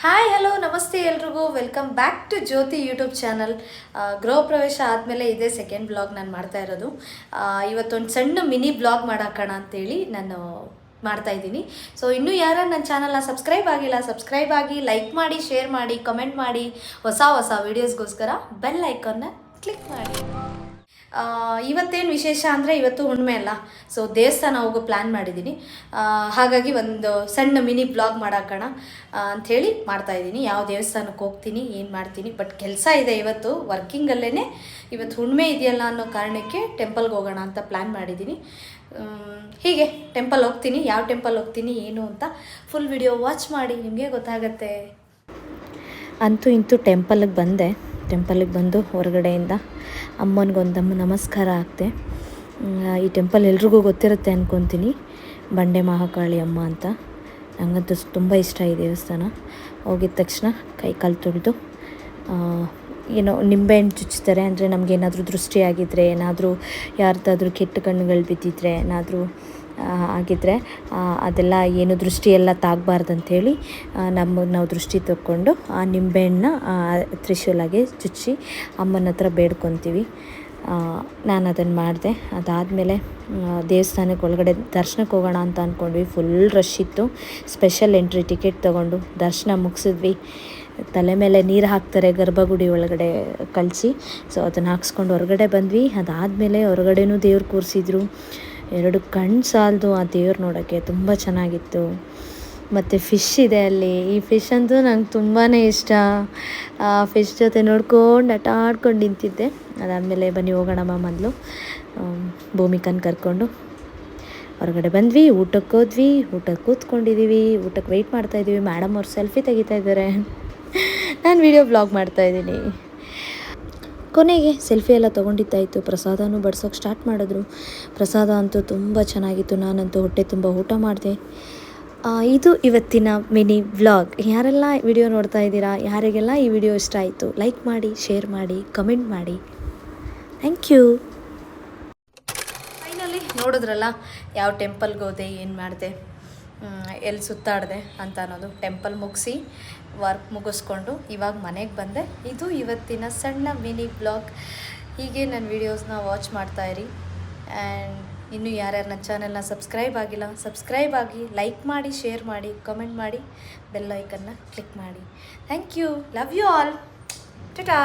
Hi hello ನಮಸ್ತೆ ಎಲ್ರಿಗೂ welcome back to Jyothi YouTube channel. ಗೃಹ ಪ್ರವೇಶ ಆದಮೇಲೆ ಇದೇ ಸೆಕೆಂಡ್ ಬ್ಲಾಗ್ ನಾನು ಮಾಡ್ತಾ ಇರೋದು. ಇವತ್ತೊಂದು ಸಣ್ಣ ಮಿನಿ ಬ್ಲಾಗ್ ಮಾಡಾಕೋಣ ಅಂತೇಳಿ ನಾನು ಮಾಡ್ತಾ ಇದ್ದೀನಿ. ಸೊ ಇನ್ನೂ ಯಾರು ನನ್ನ ಚಾನಲ್ನ ಸಬ್ಸ್ಕ್ರೈಬ್ ಆಗಿಲ್ಲ, ಸಬ್ಸ್ಕ್ರೈಬ್ ಆಗಿ, ಲೈಕ್ ಮಾಡಿ, ಶೇರ್ ಮಾಡಿ, ಕಮೆಂಟ್ ಮಾಡಿ, ಹೊಸ ಹೊಸ ವೀಡಿಯೋಸ್ಗೋಸ್ಕರ ಬೆಲ್ ಐಕಾನ್ನ ಕ್ಲಿಕ್ ಮಾಡಿ. ಇವತ್ತೇನು ವಿಶೇಷ ಅಂದರೆ ಇವತ್ತು ಹುಣ್ಣಿಮೆ ಅಲ್ಲ, ಸೊ ದೇವಸ್ಥಾನ ಹೋಗೋ ಪ್ಲ್ಯಾನ್ ಮಾಡಿದ್ದೀನಿ. ಹಾಗಾಗಿ ಒಂದು ಸಣ್ಣ ಮಿನಿ ಬ್ಲಾಗ್ ಮಾಡಾಕೋಣ ಅಂಥೇಳಿ ಮಾಡ್ತಾಯಿದ್ದೀನಿ. ಯಾವ ದೇವಸ್ಥಾನಕ್ಕೆ ಹೋಗ್ತೀನಿ, ಏನು ಮಾಡ್ತೀನಿ, ಬಟ್ ಕೆಲಸ ಇದೆ ಇವತ್ತು ವರ್ಕಿಂಗಲ್ಲೇ. ಇವತ್ತು ಹುಣ್ಣಿಮೆ ಇದೆಯಲ್ಲ ಅನ್ನೋ ಕಾರಣಕ್ಕೆ ಟೆಂಪಲ್ಗೆ ಹೋಗೋಣ ಅಂತ ಪ್ಲ್ಯಾನ್ ಮಾಡಿದ್ದೀನಿ. ಹೀಗೆ ಟೆಂಪಲ್ ಹೋಗ್ತೀನಿ, ಯಾವ ಟೆಂಪಲ್ ಹೋಗ್ತೀನಿ ಏನು ಅಂತ ಫುಲ್ ವಿಡಿಯೋ ವಾಚ್ ಮಾಡಿ, ನಿಮಗೆ ಗೊತ್ತಾಗತ್ತೆ. ಅಂತೂ ಇಂತೂ ಟೆಂಪಲ್ಗೆ ಬಂದೆ. ಟೆಂಪಲಿಗೆ ಬಂದು ಹೊರಗಡೆಯಿಂದ ಅಮ್ಮನಿಗೊಂದಮ್ಮ ನಮಸ್ಕಾರ ಆಗ್ತೆ. ಈ ಟೆಂಪಲ್ ಎಲ್ರಿಗೂ ಗೊತ್ತಿರುತ್ತೆ ಅಂದ್ಕೊತೀನಿ, ಬಂಡೆ ಮಹಾಕಾಳಿ ಅಮ್ಮ ಅಂತ. ನನಗಂತೂ ತುಂಬ ಇಷ್ಟ ಈ ದೇವಸ್ಥಾನ. ಹೋಗಿದ ತಕ್ಷಣ ಕೈ ಕಾಲು ತೊಳೆದು ಏನೋ ನಿಂಬೆಹಣ್ಣು ಚುಚ್ತಾರೆ, ಅಂದರೆ ನಮಗೇನಾದರೂ ದೃಷ್ಟಿಯಾಗಿದ್ದರೆ, ಏನಾದರೂ ಯಾರ್ದಾದ್ರೂ ಕೆಟ್ಟ ಕಣ್ಣುಗಳು ಬಿದ್ದಿದ್ರೆ, ಏನಾದರೂ ಆಗಿದ್ದರೆ ಅದೆಲ್ಲ ಏನು ದೃಷ್ಟಿಯೆಲ್ಲ ತಾಗಬಾರ್ದಂಥೇಳಿ ನಾವು ದೃಷ್ಟಿ ತಕ್ಕೊಂಡು ಆ ನಿಂಬೆಹಣ್ಣನ್ನ ತ್ರಿಶೂಲಾಗೆ ಚುಚ್ಚಿ ಅಮ್ಮನ ಹತ್ರ ಬೇಡ್ಕೊತೀವಿ. ನಾನು ಅದನ್ನು ಮಾಡಿದೆ. ಅದಾದಮೇಲೆ ದೇವಸ್ಥಾನಕ್ಕೆ ಒಳಗಡೆ ದರ್ಶನಕ್ಕೆ ಹೋಗೋಣ ಅಂತ ಅಂದ್ಕೊಂಡ್ವಿ. ಫುಲ್ ರಶ್ ಇತ್ತು. ಸ್ಪೆಷಲ್ ಎಂಟ್ರಿ ಟಿಕೆಟ್ ತೊಗೊಂಡು ದರ್ಶನ ಮುಗಿಸಿದ್ವಿ. ತಲೆ ಮೇಲೆ ನೀರು ಹಾಕ್ತಾರೆ ಗರ್ಭಗುಡಿ ಒಳಗಡೆ ಕಳಿಸಿ. ಸೊ ಅದನ್ನು ಹಾಕ್ಸ್ಕೊಂಡು ಹೊರಗಡೆ ಬಂದ್ವಿ. ಅದಾದಮೇಲೆ ಹೊರಗಡೆನೂ ದೇವ್ರು ಕೂರಿಸಿದ್ರು. 2 ಕಣ್ಣು ಸಾಲದು ಆ ದೇವ್ರು ನೋಡೋಕ್ಕೆ, ತುಂಬ ಚೆನ್ನಾಗಿತ್ತು. ಮತ್ತು ಫಿಶ್ ಇದೆ ಅಲ್ಲಿ. ಈ ಫಿಶ್ ಅಂತೂ ನಂಗೆ ತುಂಬಾ ಇಷ್ಟ. ಆ ಫಿಶ್ ಜೊತೆ ನೋಡ್ಕೊಂಡು ಆಟಾಡ್ಕೊಂಡು ನಿಂತಿದ್ದೆ. ಅದಾದಮೇಲೆ ಬನ್ನಿ ಹೋಗೋಣಮ್ಮ ಮೊದಲು ಭೂಮಿಕನ ಕರ್ಕೊಂಡು ಹೊರಗಡೆ ಬಂದ್ವಿ. ಊಟಕ್ಕೆ ಹೋದ್ವಿ, ಊಟಕ್ಕೆ ಕೂತ್ಕೊಂಡಿದ್ದೀವಿ, ಊಟಕ್ಕೆ ವೆಯ್ಟ್ ಮಾಡ್ತಾಯಿದ್ದೀವಿ. ಮೇಡಮ್ ಅವ್ರು ಸೆಲ್ಫಿ ತೆಗಿತಾ ಇದ್ದಾರೆ, ನಾನು ವಿಡಿಯೋ ಬ್ಲಾಗ್ ಮಾಡ್ತಾಯಿದ್ದೀನಿ. ಕೊನೆಗೆ ಸೆಲ್ಫಿ ಎಲ್ಲ ತೊಗೊಂಡಿದ್ದಾಯಿತು. ಪ್ರಸಾದನೂ ಬಡ್ಸೋಕ್ಕೆ ಸ್ಟಾರ್ಟ್ ಮಾಡಿದ್ರು. ಪ್ರಸಾದ ಅಂತೂ ತುಂಬ ಚೆನ್ನಾಗಿತ್ತು. ನಾನಂತೂ ಹೊಟ್ಟೆ ತುಂಬ ಊಟ ಮಾಡಿದೆ. ಇದು ಇವತ್ತಿನ ಮಿನಿ ವ್ಲಾಗ್. ಯಾರೆಲ್ಲ ವಿಡಿಯೋ ನೋಡ್ತಾ ಇದ್ದೀರಾ, ಯಾರಿಗೆಲ್ಲ ಈ ವಿಡಿಯೋ ಇಷ್ಟ ಆಯಿತು, ಲೈಕ್ ಮಾಡಿ, ಶೇರ್ ಮಾಡಿ, ಕಮೆಂಟ್ ಮಾಡಿ. Thank you. ಫೈನಲಿ ನೋಡಿದ್ರಲ್ಲ ಯಾವ ಟೆಂಪಲ್ಗೆ ಹೋದೆ, ಏನು ಮಾಡಿದೆ, ಎಲ್ಲಿ ಸುತ್ತಾಡಿದೆ ಅಂತ ಅನ್ನೋದು. ಟೆಂಪಲ್ ಮುಗಿಸಿ ವರ್ಕ್ ಮುಗಿಸ್ಕೊಂಡು ಇವಾಗ ಮನೆಗೆ ಬಂದೆ. ಇದು ಇವತ್ತಿನ ಸಣ್ಣ ಮಿನಿ ಬ್ಲಾಗ್. ಹೀಗೆ ನನ್ನ ವೀಡಿಯೋಸ್ನ ವಾಚ್ ಮಾಡ್ತಾಯಿರಿ. ಆ್ಯಂಡ್ ಇನ್ನೂ ಯಾರ್ಯಾರು ನನ್ನ ಚಾನೆಲ್ನ ಸಬ್ಸ್ಕ್ರೈಬ್ ಆಗಿಲ್ಲ, ಸಬ್ಸ್ಕ್ರೈಬ್ ಆಗಿ, ಲೈಕ್ ಮಾಡಿ, ಶೇರ್ ಮಾಡಿ, ಕಮೆಂಟ್ ಮಾಡಿ, ಬೆಲ್ ಐಕನ್ನ ಕ್ಲಿಕ್ ಮಾಡಿ. Thank you. Love you all. Tata.